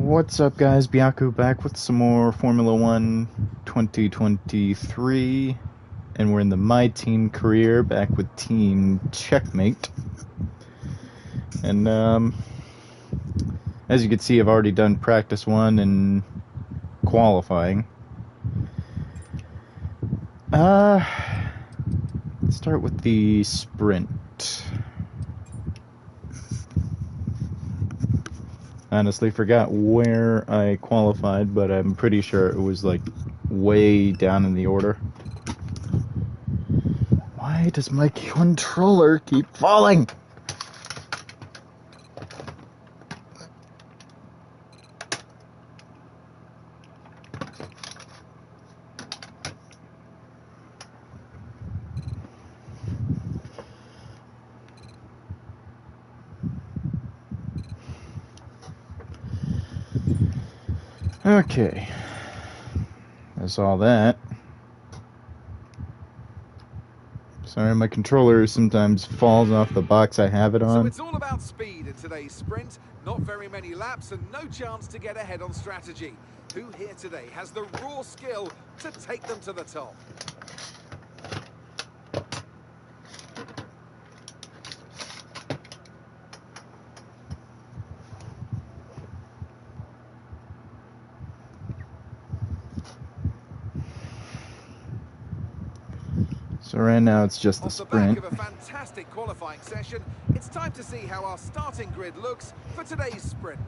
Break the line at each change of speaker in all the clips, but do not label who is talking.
What's up, guys? Byaku back with some more Formula One 2023, and we're in the My Team career, back with Team Checkmate. And as you can see, I've already done practice one and qualifying. Let's start with the sprint. Honestly forgot where I qualified, but I'm pretty sure it was like way down in the order. Why does my controller keep falling? Okay, that's all that. Sorry, my controller sometimes falls off the box I have it on.
So it's all about speed in today's sprint. Not very many laps and no chance to get ahead on strategy. Who here today has the raw skill to take them to the top?
So right now it's just the sprint.
Off the back of a fantastic qualifying session, it's time to see how our starting grid looks for today's sprint.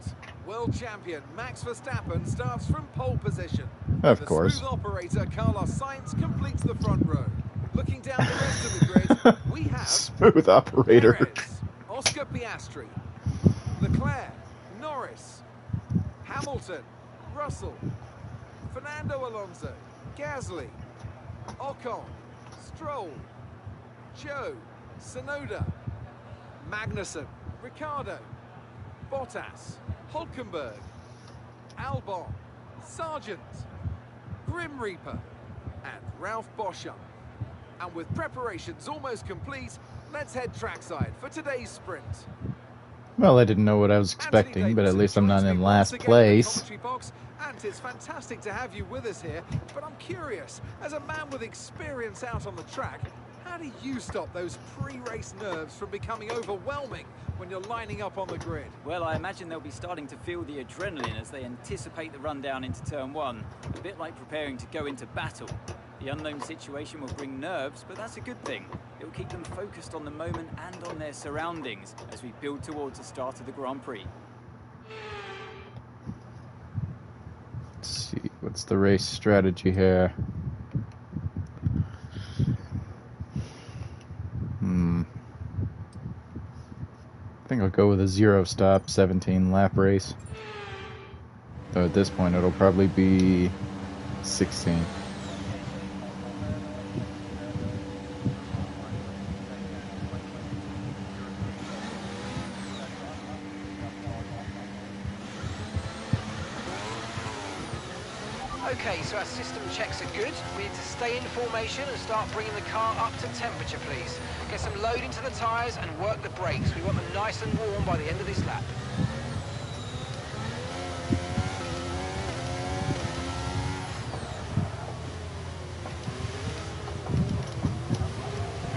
World champion Max Verstappen starts from pole position.
Of course.
The smooth operator Carlos Sainz completes the front row. Looking down the rest of the grid, we have
smooth operator.
Perez, Oscar Piastri, Leclerc, Norris, Hamilton, Russell, Fernando Alonso, Gasly, Ocon, Stroll, Joe, Tsunoda, Magnussen, Ricciardo, Bottas, Hülkenberg, Albon, Sargent, Grim Reaper, and Ralph Boschung. And with preparations almost complete, let's head trackside for today's sprint.
Well, I didn't know what I was expecting, but at least I'm not in last place.
And it's fantastic to have you with us here, but I'm curious, as a man with experience out on the track, how do you stop those pre-race nerves from becoming overwhelming when you're lining up on the grid?
Well, I imagine they'll be starting to feel the adrenaline as they anticipate the run down into turn one, a bit like preparing to go into battle. The unknown situation will bring nerves, but that's a good thing. It will keep them focused on the moment and on their surroundings as we build towards the start of the Grand Prix.
Let's see, what's the race strategy here? I think I'll go with a 0-stop 17 lap race. Though at this point it'll probably be 16.
Okay, so our system checks are good. We need to stay in formation and start bringing the car up to temperature, please. Get some load into the tyres and work the brakes. We want them nice and warm by the end of this lap.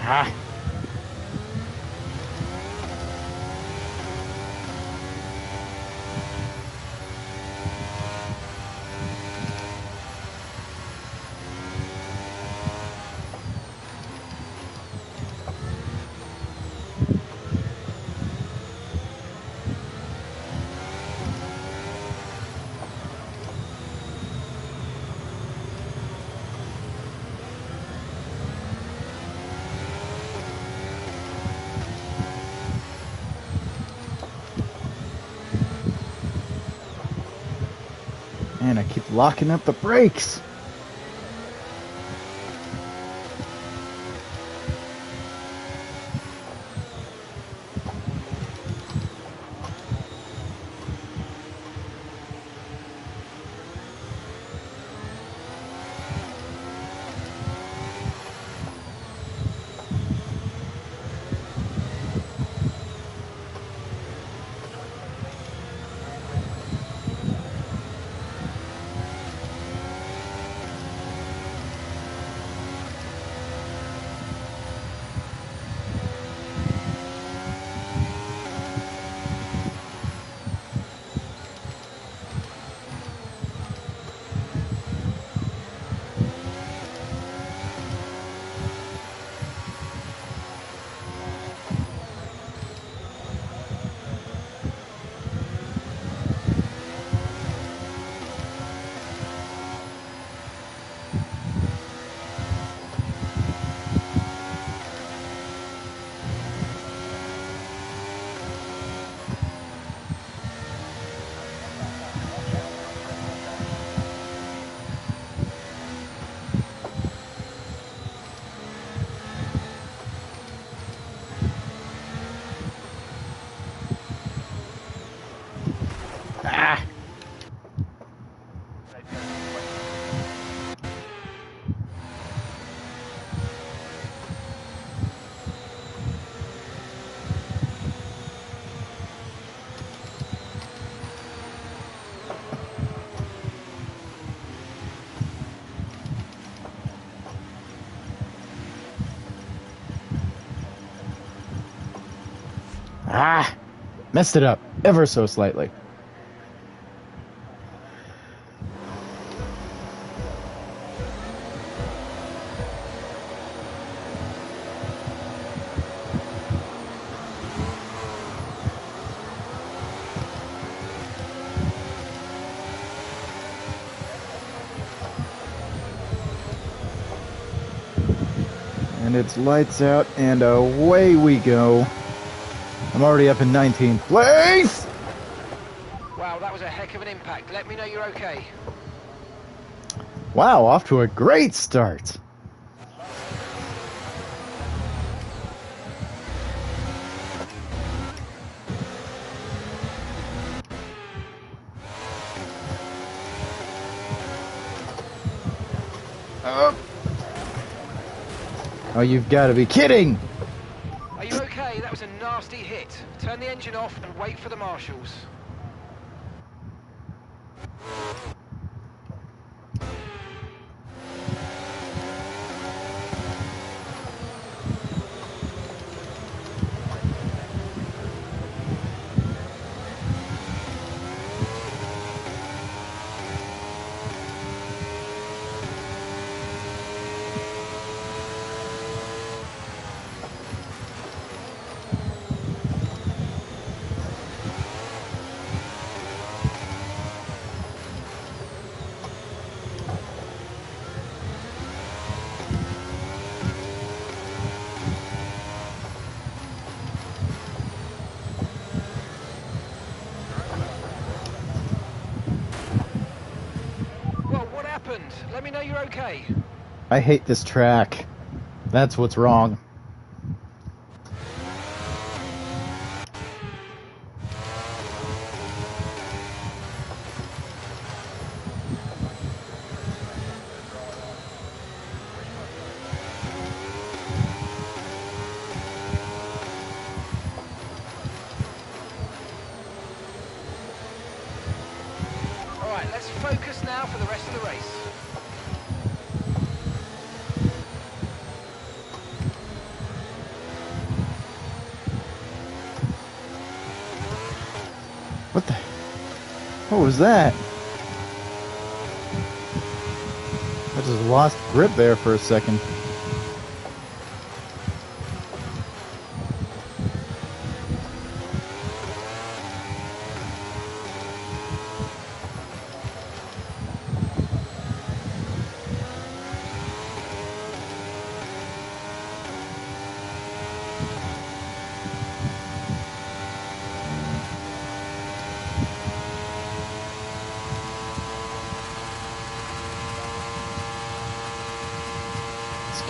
Ah! Man, I keep locking up the brakes. Ah! Messed it up ever so slightly. And it's lights out, and away we go. I'm already up in 19th place!
Wow, that was a heck of an impact. Let me know you're okay.
Wow, off to a great start. Oh, you've got to be kidding!
Are you okay? That was a nasty hit. Turn the engine off and wait for the marshals. Let me know you're okay.
I hate this track. That's what's wrong.
All right, let's focus now for the rest of the race.
What was that? I just lost grip there for a second.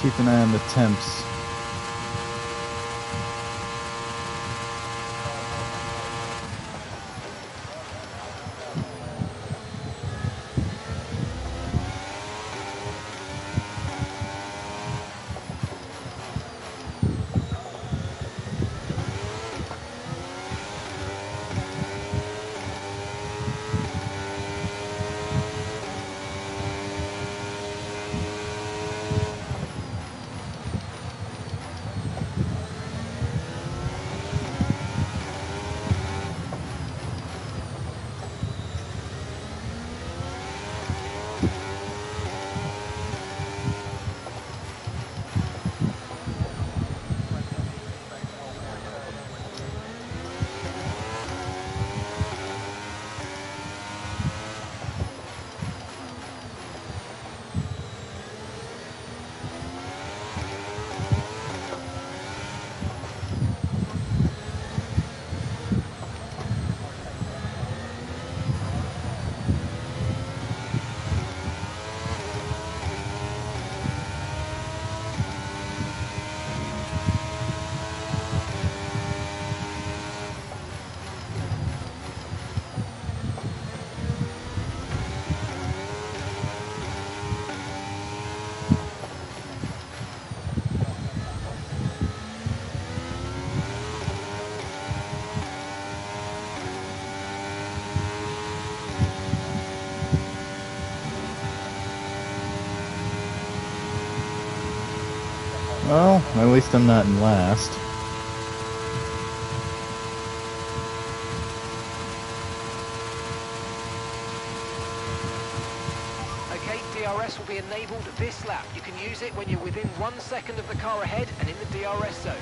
Keep an eye on the temps. Well, at least I'm not in last.
DRS will be enabled this lap. You can use it when you're within 1 second of the car ahead and in the DRS zone.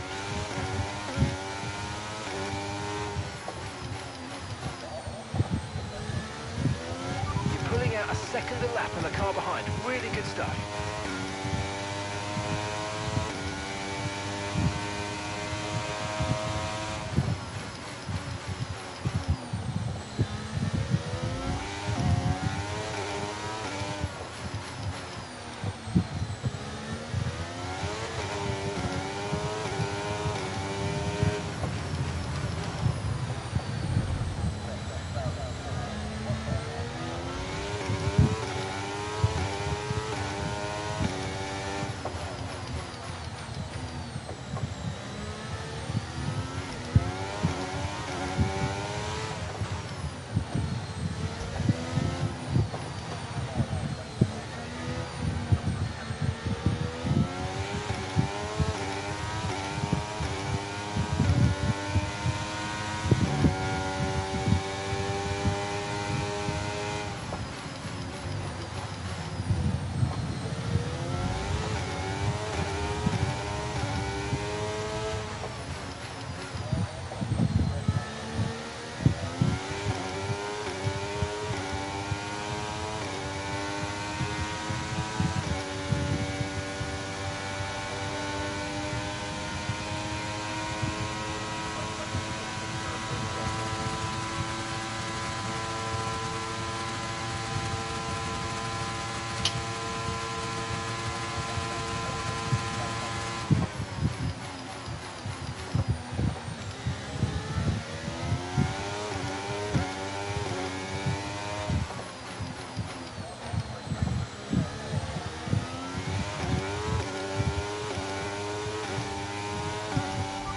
You're pulling out a second a lap on the car behind. Really good stuff.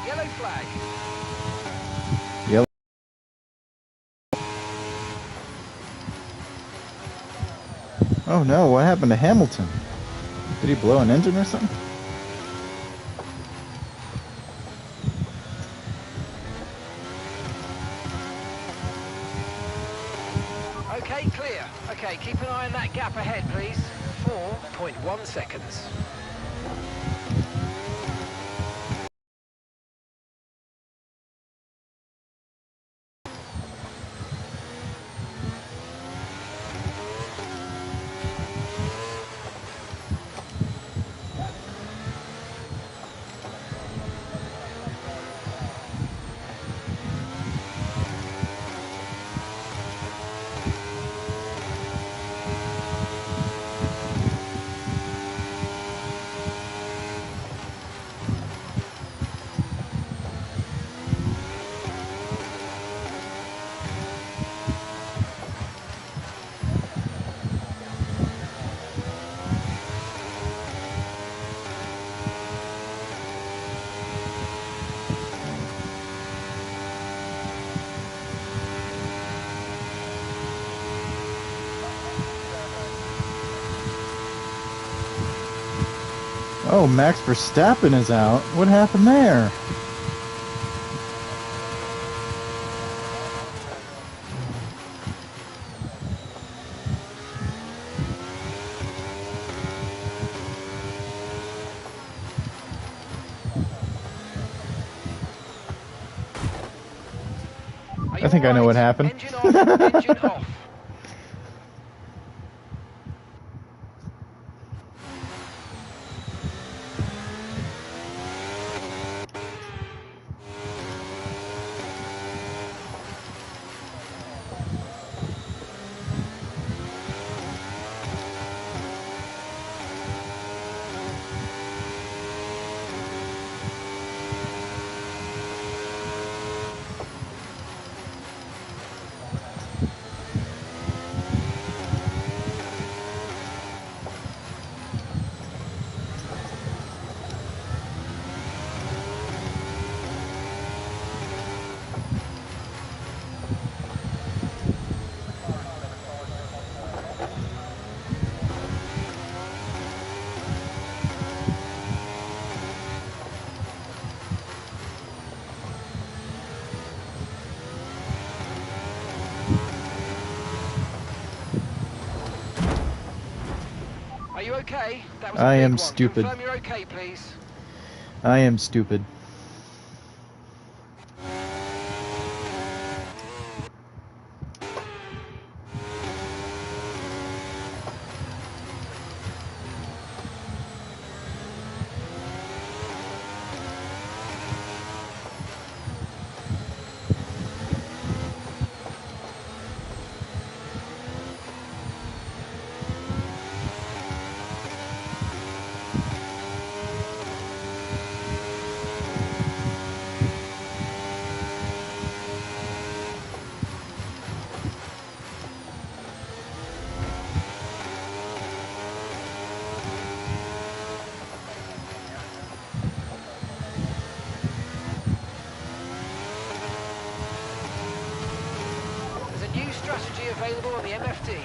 Yellow flag.
Yellow. Oh no, what happened to Hamilton? Did he blow an engine or something?
Okay, clear. Okay, keep an eye on that gap ahead, please. 4.1 seconds.
Oh, Max Verstappen is out. What happened there? I think I know what happened.
Engine off, engine off. you okay? That was a
I
big
am
one.
stupid.
Confirm you're okay, please.
I am stupid.
There's a new strategy available on the MFD.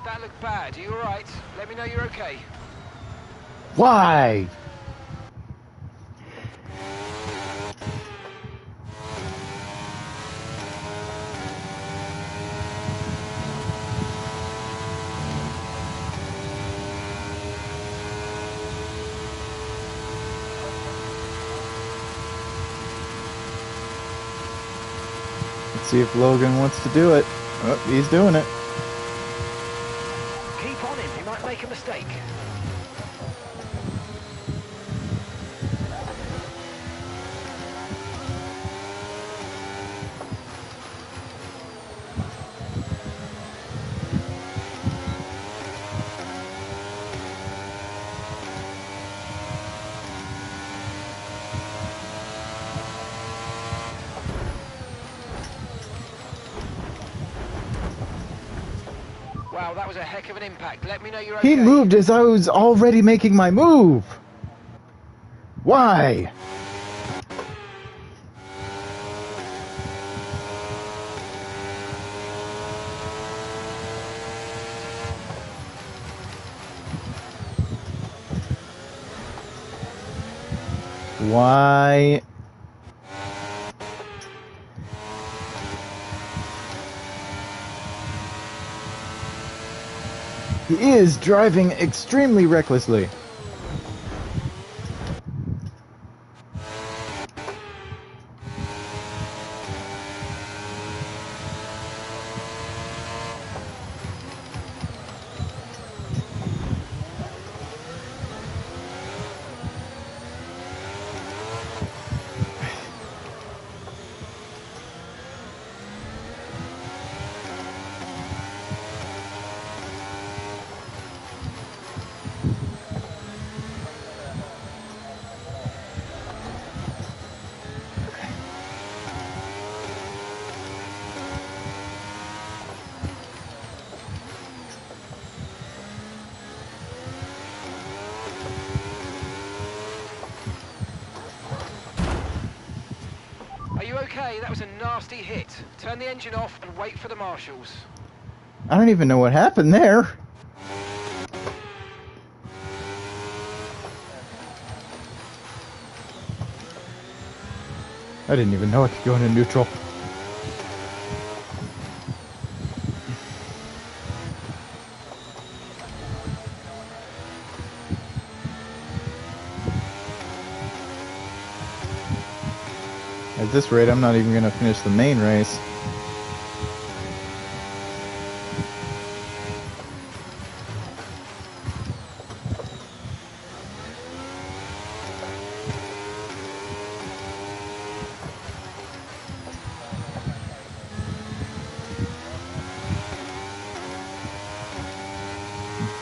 That looked bad. Are you alright? Let me know you're okay.
Why? Let's see if Logan wants to do it. Oh, he's doing it.
Keep on him. He might make a mistake. Wow, that was a heck of an impact. Let me know you're okay.
He moved as I was already making my move. Why? Why? He is driving extremely recklessly.
Are you okay? That was a nasty hit. Turn the engine off and wait for the marshals.
I don't even know what happened there. I didn't even know I could go into neutral. At this rate, I'm not even going to finish the main race.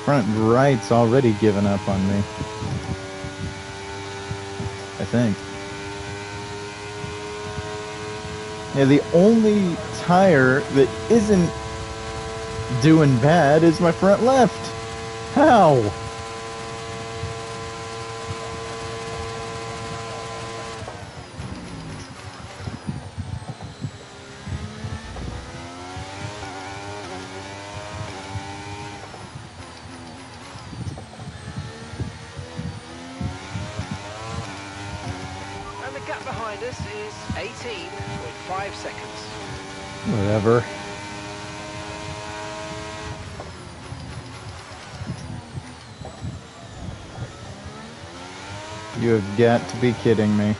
Front right's already given up on me. I think. Yeah, the only tire that isn't doing bad is my front left. How?
gap behind us is 18.5 seconds.
Whatever. You have got to be kidding me.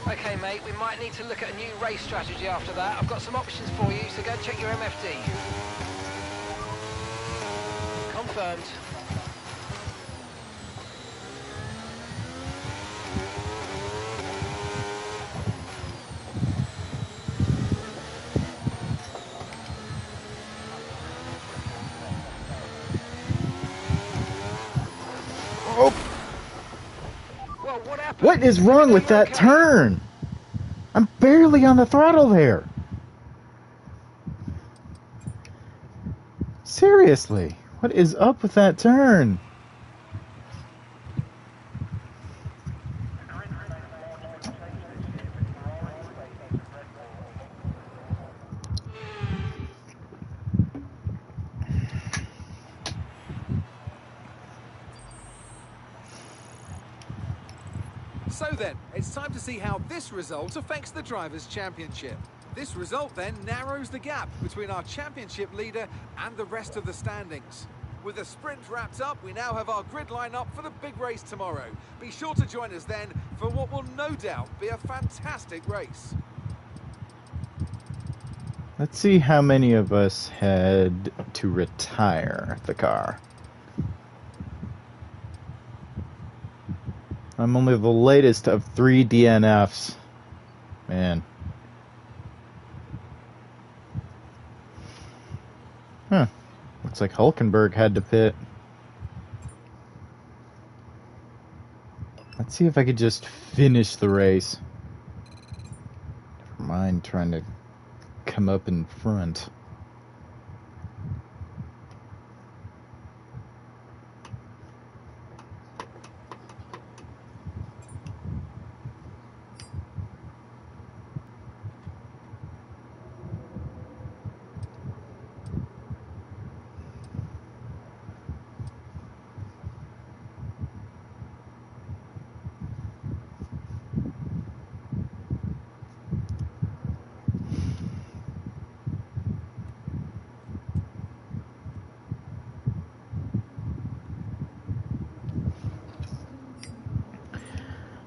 Okay, mate, we might need to look at a new race strategy after that. I've got some options for you, so go check your MFD. Confirmed. Well, what happened?
What is wrong with that turn? I'm barely on the throttle there. Seriously, what is up with that turn?
So then, it's time to see how this result affects the Drivers' Championship. This result then narrows the gap between our championship leader and the rest of the standings. With the sprint wrapped up, we now have our grid line up for the big race tomorrow. Be sure to join us then for what will no doubt be a fantastic race.
Let's see how many of us had to retire the car. I'm only the latest of 3 DNFs. Man. Huh. Looks like Hulkenberg had to pit. Let's see if I could just finish the race. Never mind trying to come up in front.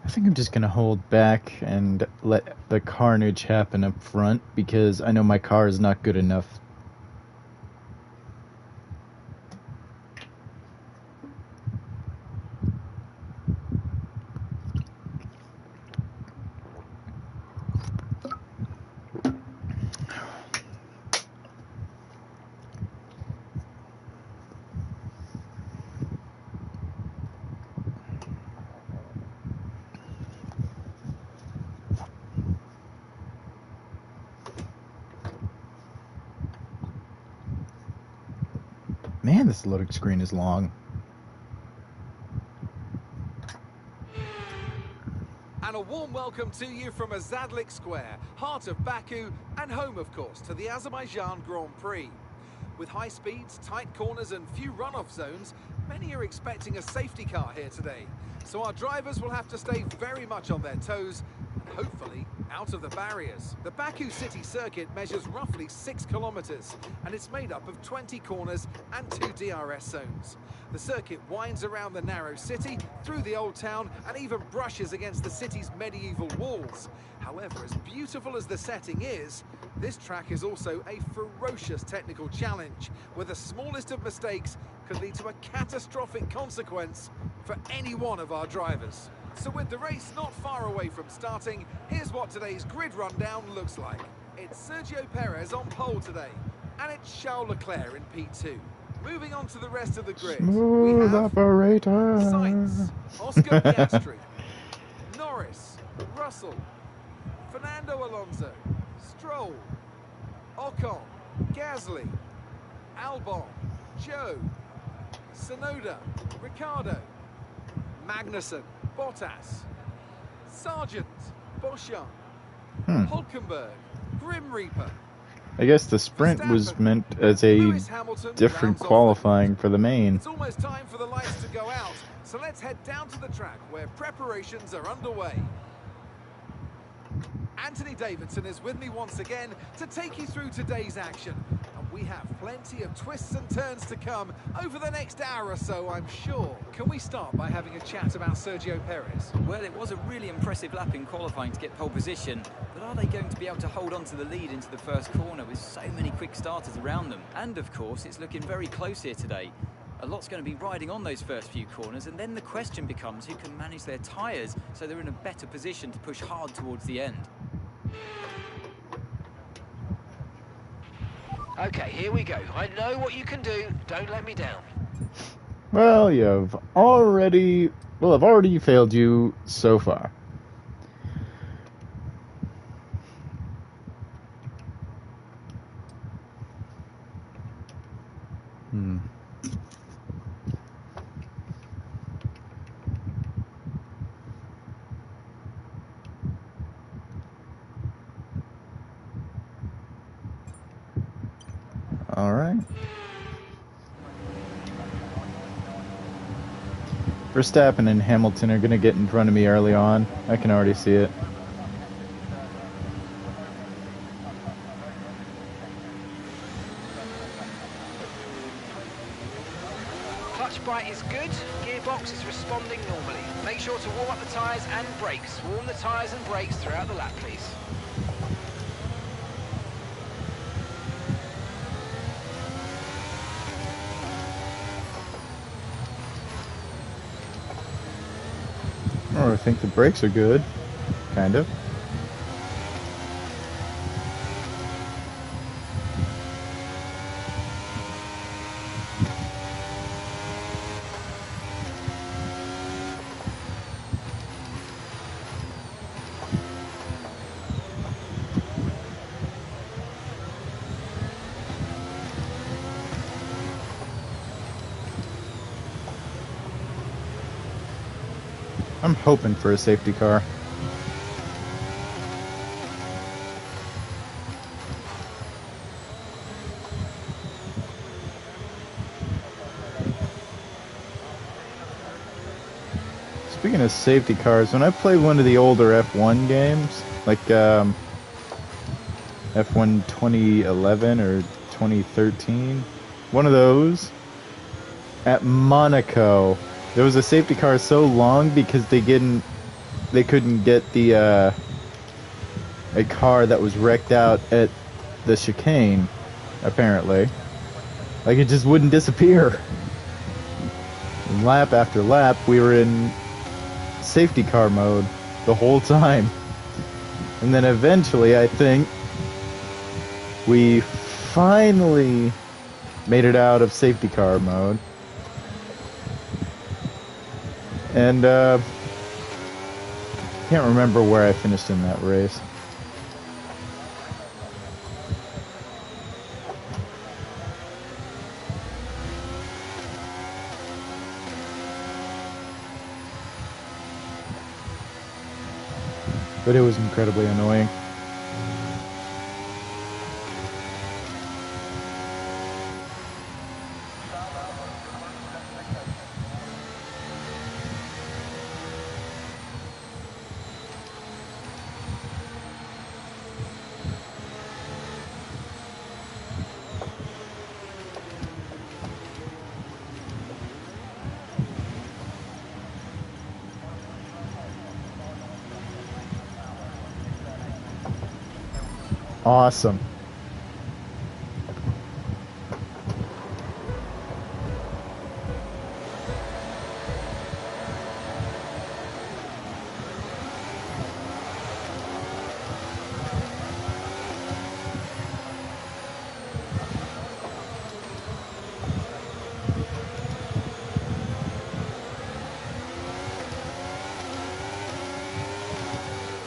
I think I'm just going to hold back and let the carnage happen up front because I know my car is not good enough. Man, this loading screen is long.
And a warm welcome to you from Azadlik Square, heart of Baku, and home, of course, to the Azerbaijan Grand Prix. With high speeds, tight corners, and few runoff zones, many are expecting a safety car here today. So our drivers will have to stay very much on their toes, and hopefully out of the barriers. The Baku City Circuit measures roughly 6 kilometers, and it's made up of 20 corners and 2 DRS zones. The circuit winds around the narrow city, through the old town, and even brushes against the city's medieval walls. However, as beautiful as the setting is, this track is also a ferocious technical challenge, where the smallest of mistakes could lead to a catastrophic consequence for any one of our drivers. So with the race not far away from starting, here's what today's grid rundown looks like. It's Sergio Perez on pole today, and it's Charles Leclerc in P2. Moving on to the rest of the grid,
Smooth
we have
operator.
Sainz, Oscar Piastri, Norris, Russell, Fernando Alonso, Stroll, Ocon, Gasly, Albon, Joe, Tsunoda, Ricciardo, Magnussen, Bottas, Sargent, Beauchamp, Hulkenberg, Grim Reaper,
I guess the sprint was meant as a
Lewis Hamilton
different
rounds off
qualifying for the main.
It's almost time for the lights to go out, so let's head down to the track where preparations are underway. Anthony Davidson is with me once again to take you through today's action. And we have plenty of twists and turns to come over the next hour or so, I'm sure. Can we start by having a chat about Sergio Perez?
Well, it was a really impressive lap in qualifying to get pole position, but are they going to be able to hold on to the lead into the first corner with so many quick starters around them? And of course, it's looking very close here today. A lot's going to be riding on those first few corners, and then the question becomes who can manage their tyres so they're in a better position to push hard towards the end.
Okay, here we go. I know what you can do. Don't let me down.
Well, I've already failed you so far. All right. Verstappen and Hamilton are going to get in front of me early on. I can already see it.
Clutch bite is good. Gearbox is responding normally. Make sure to warm up the tyres and brakes. Warm the tyres and brakes throughout the lap, please.
Oh, I think the brakes are good. Kind of. I'm hoping for a safety car. Speaking of safety cars, when I played one of the older F1 games, like F1 2011 or 2013, one of those, at Monaco, there was a safety car so long because they couldn't get a car that was wrecked out at the chicane, apparently. Like, it just wouldn't disappear. And lap after lap, we were in safety car mode the whole time. And then eventually, I think, we finally made it out of safety car mode. And, can't remember where I finished in that race. But it was incredibly annoying. Awesome.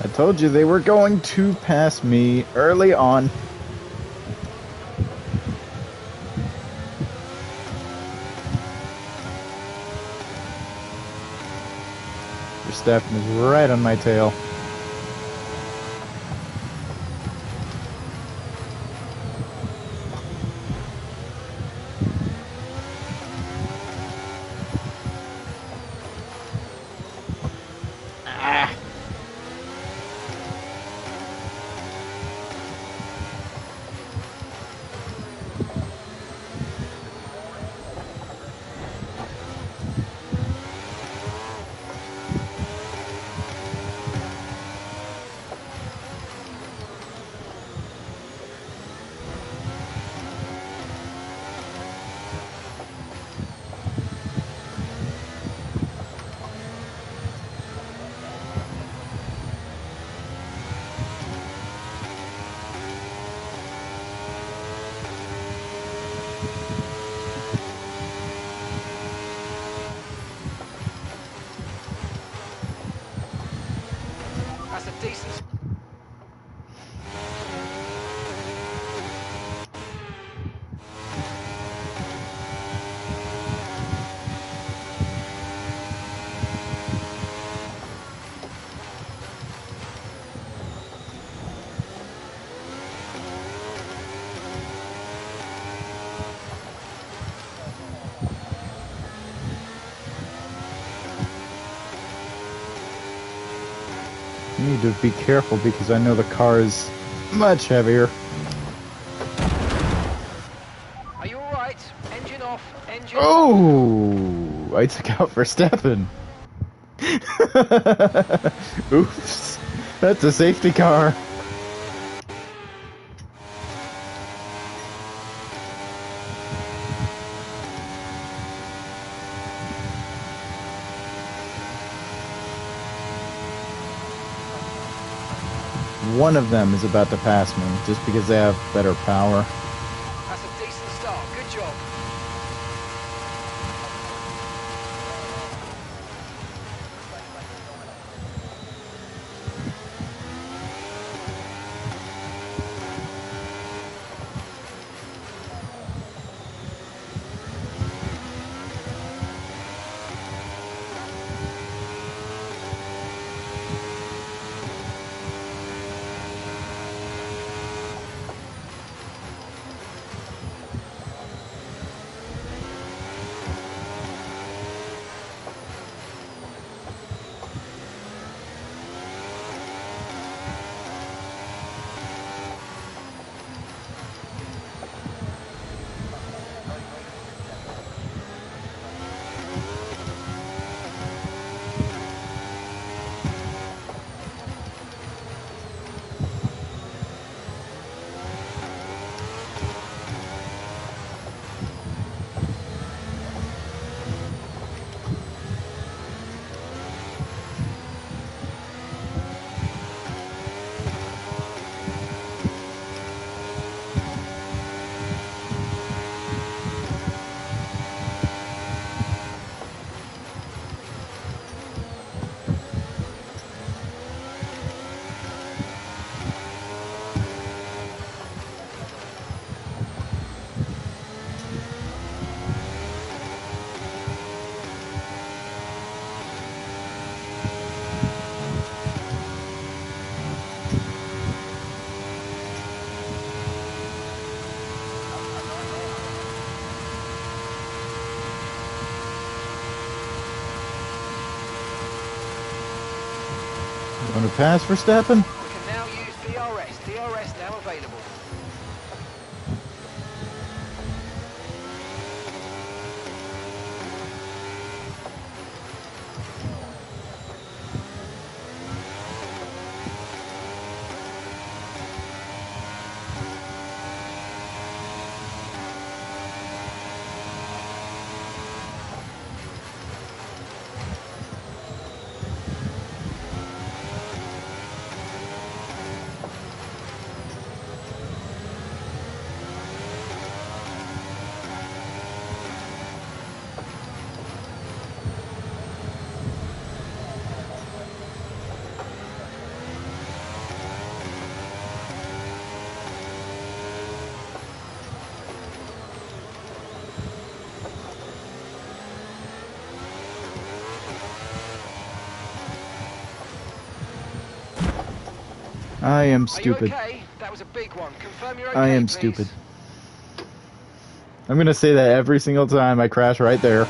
I told you they were going to pass me early on. Verstappen is right on my tail. need to be careful because I know the car is much heavier.
Are you alright? Engine off, engine
Oh, I took out Verstappen. Oops, that's a safety car. One of them is about to pass me just because they have better power.
That's a decent start. Good job.
Want to pass Verstappen?
We can now use DRS. DRS now available.
I am
Are you
stupid.
okay? That was a big one. Confirm you're okay,
I am
please.
stupid. I'm gonna say that every single time I crash right there.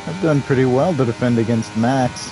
I've done pretty well to defend against Max.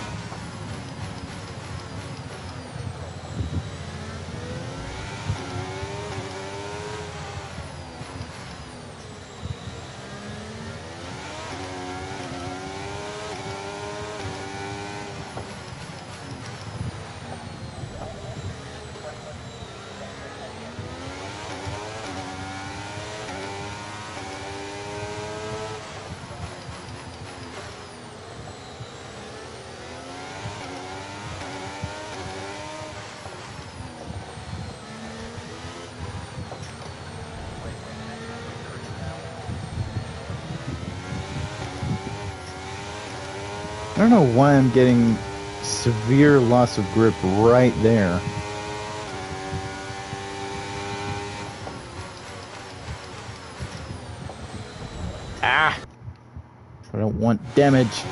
I don't know why I'm getting severe loss of grip right there. Ah! I don't want damage.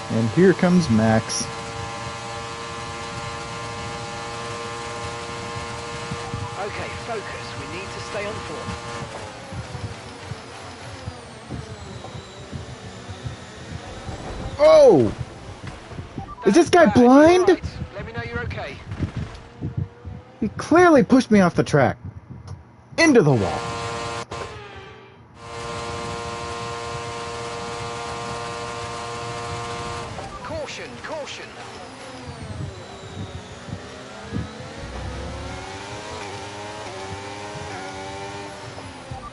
And here comes Max.
Okay, focus. We need to stay on form.
Oh! Is this guy
That's bad.
blind?
You're right. Let me know you're okay.
He clearly pushed me off the track. Into the wall.
Caution, caution.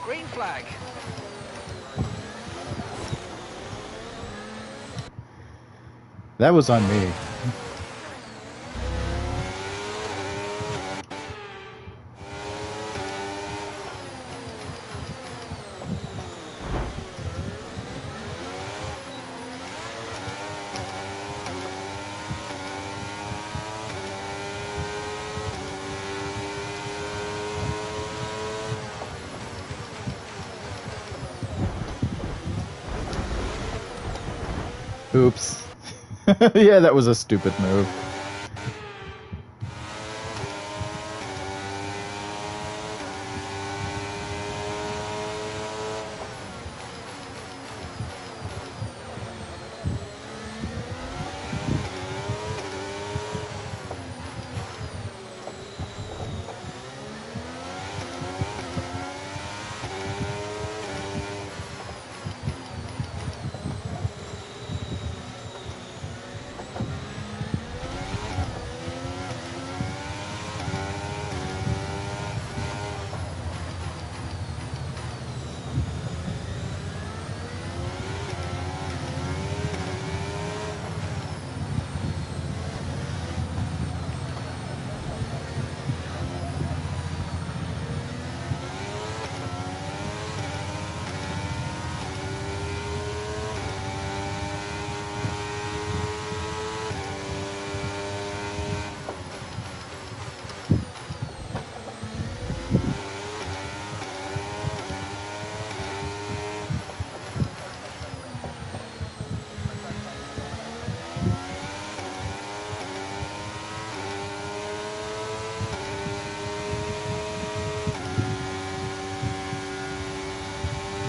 Green flag.
That was on me. Oops. Yeah, that was a stupid move.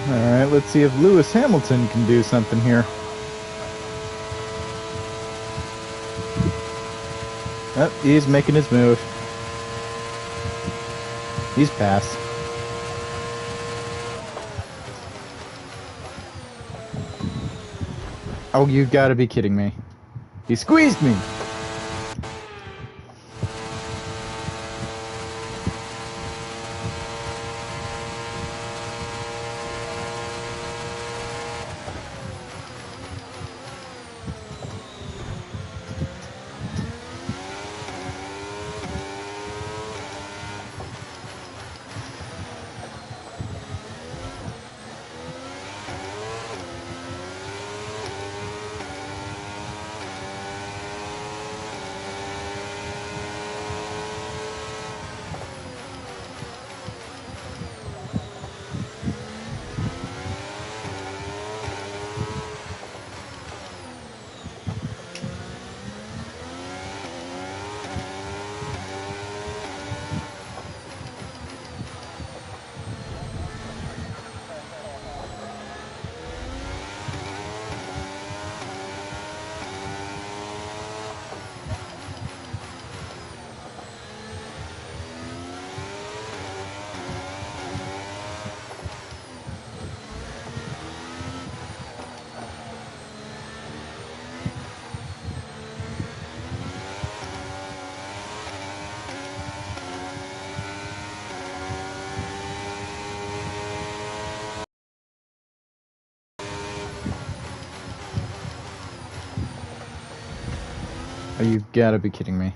Alright, let's see if Lewis Hamilton can do something here. Oh, he's making his move. He's passed. Oh, you gotta be kidding me. He squeezed me! Oh, you've got to be kidding me.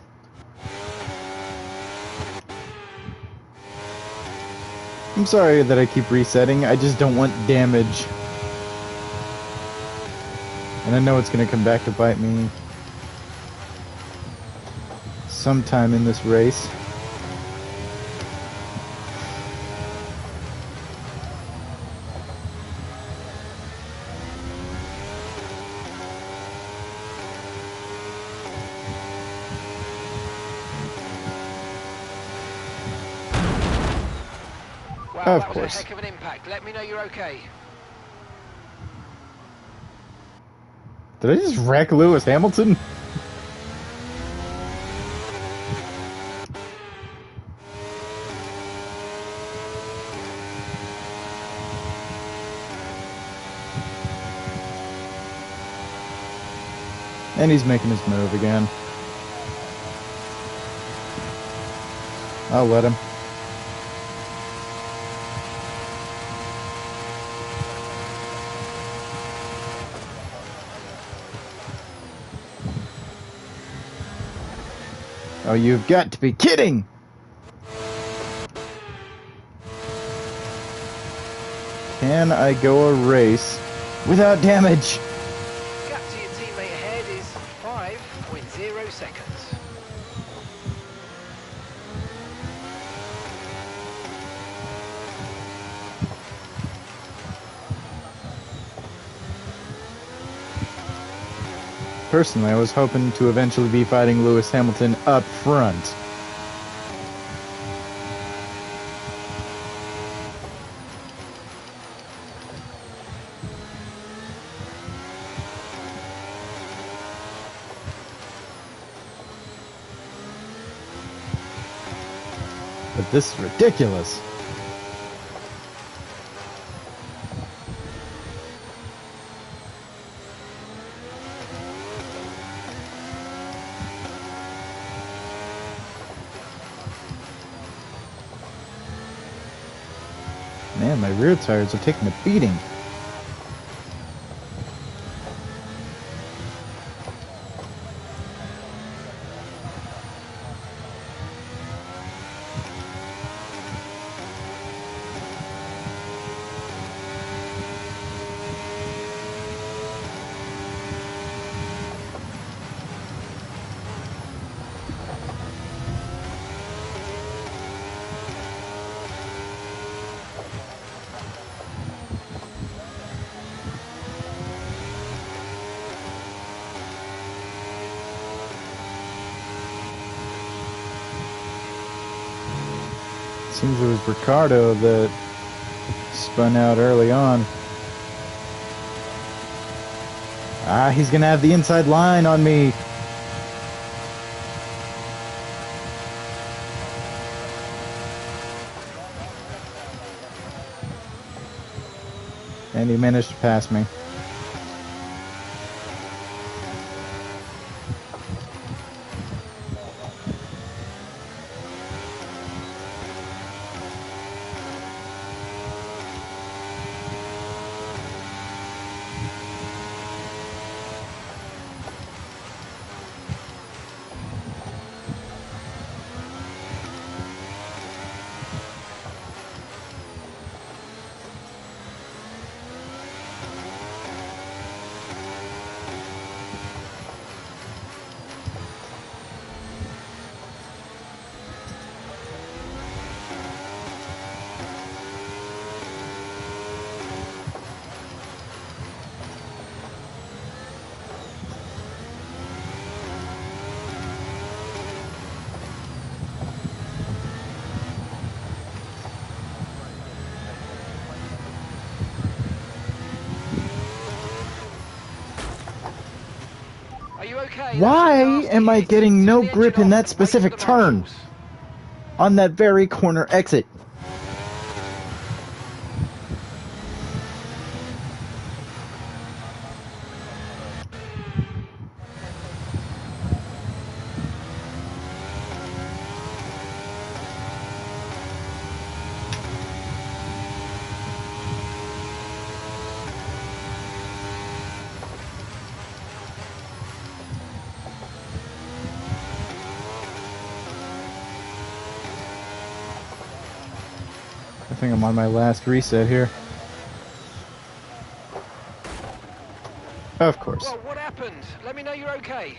I'm sorry that I keep resetting. I just don't want damage. And I know it's going to come back to bite me sometime in this race.
Wow,
Of
that was
course.
a heck of an impact. Let me know you're okay.
Did I just wreck Lewis Hamilton? And he's making his move again. I'll let him. Oh, you've got to be kidding! Can I go a race without damage?
Gap to your teammate ahead is 5.0 seconds.
Personally, I was hoping to eventually be fighting Lewis Hamilton up front. But this is ridiculous. Man, my rear tires are taking a beating. Seems it was Ricardo that spun out early on. Ah, he's gonna have the inside line on me. And he managed to pass me.
Are you okay?
Why
That's a
am
nasty
I
hit.
getting
Turn
no
the
grip
engine
in
off
that
and wait for
specific
the
turn?
marshals.
On that very corner exit? think I'm on my last reset here. Of course.
Well, what happened? Let me know you're okay.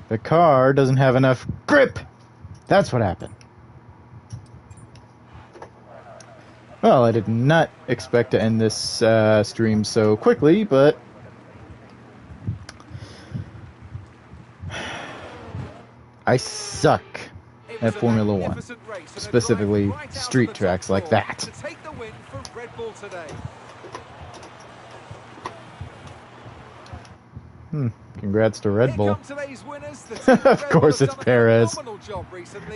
The car doesn't have enough grip. That's what happened. Well, I did not expect to end this stream so quickly, but I suck at Formula One, specifically street tracks like that.
To take the win for Red Bull today.
Congrats to Red Bull.
Of
Of course it's Perez.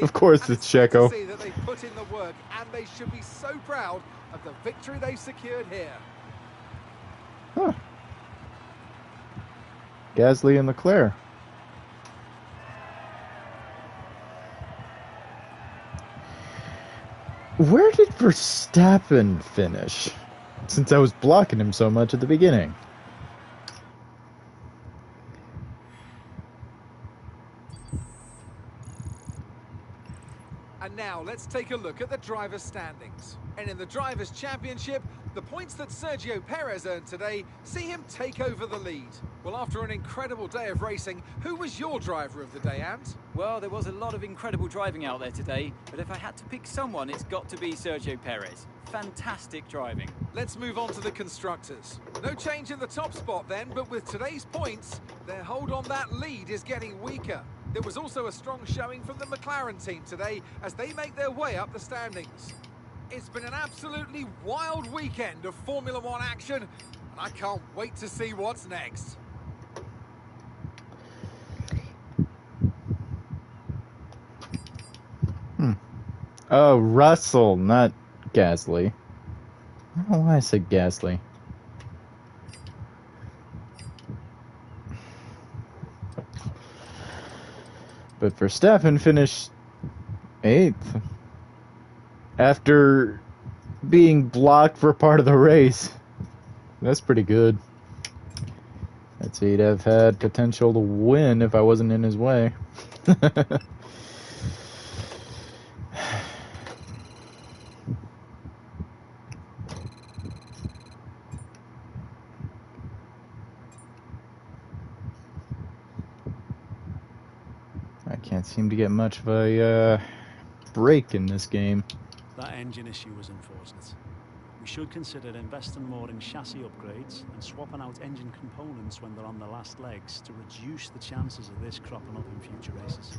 Of course it's Checo.
See that they put in the work, and they should be so proud of the victory they secured here.
Huh. Gasly and Leclerc. Where did Verstappen finish? Since I was blocking him so much at the beginning.
And now let's take a look at the drivers' standings. And in the Drivers' Championship, the points that Sergio Perez earned today see him take over the lead. Well, after an incredible day of racing, who was your driver of the day, Ant?
Well, there was a lot of incredible driving out there today, but if I had to pick someone, it's got to be Sergio Perez. Fantastic driving.
Let's move on to the constructors. No change in the top spot then, but with today's points, their hold on that lead is getting weaker. There was also a strong showing from the McLaren team today as they make their way up the standings. It's been an absolutely wild weekend of Formula One action, and I can't wait to see what's next.
Oh, Russell, not Gasly. I don't know why I said Gasly. But Verstappen finished 8th after being blocked for part of the race. That's pretty good. I'd say he'd have had potential to win if I wasn't in his way. I can't seem to get much of a break in this game.
That engine issue was unfortunate. We should consider investing more in chassis upgrades and swapping out engine components when they're on the last legs to reduce the chances of this cropping up in future races.